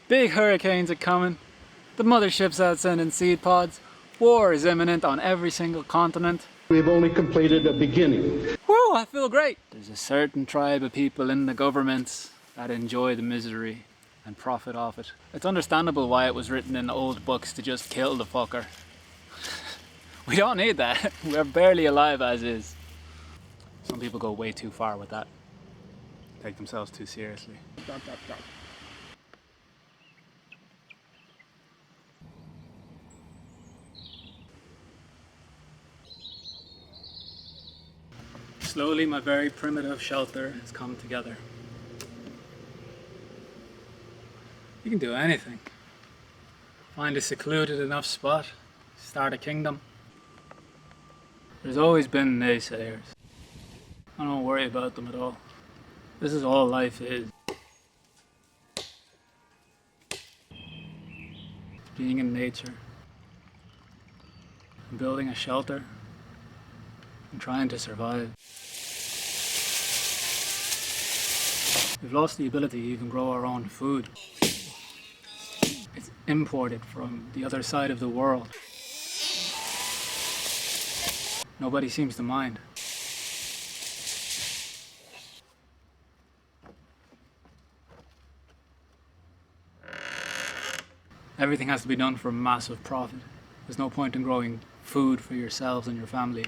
Big hurricanes are coming. The mothership's out sending seed pods. War is imminent on every single continent. We've only completed a beginning. Woo, I feel great. There's a certain tribe of people in the governments that enjoy the misery and profit off it. It's understandable why it was written in old books to just kill the fucker. We don't need that. We're barely alive as is. Some people go way too far with that. Take themselves too seriously. Slowly, my very primitive shelter has come together. You can do anything. Find a secluded enough spot, start a kingdom. There's always been naysayers. I don't worry about them at all. This is all life is. Being in nature, and building a shelter, and trying to survive. We've lost the ability to even grow our own food. It's imported from the other side of the world. Nobody seems to mind. Everything has to be done for massive profit. There's no point in growing food for yourselves and your family.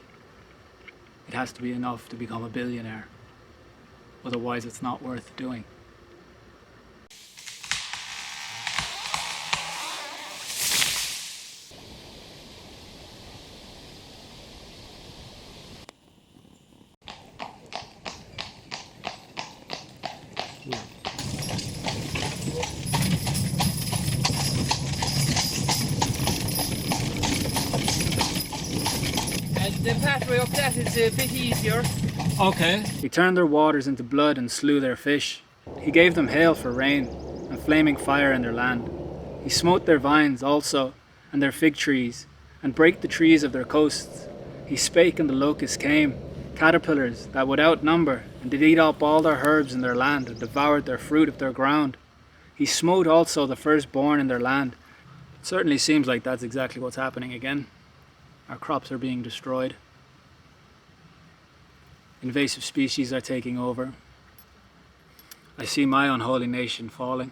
It has to be enough to become a billionaire. Otherwise, it's not worth doing. The pathway up that is a bit easier. Okay. He turned their waters into blood and slew their fish. He gave them hail for rain and flaming fire in their land. He smote their vines also and their fig trees and brake the trees of their coasts. He spake and the locusts came, caterpillars that would outnumber, and did eat up all their herbs in their land and devoured their fruit of their ground. He smote also the firstborn in their land. It certainly seems like that's exactly what's happening again. Our crops are being destroyed. Invasive species are taking over. I see my unholy nation falling,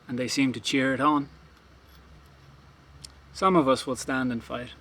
and they seem to cheer it on. Some of us will stand and fight.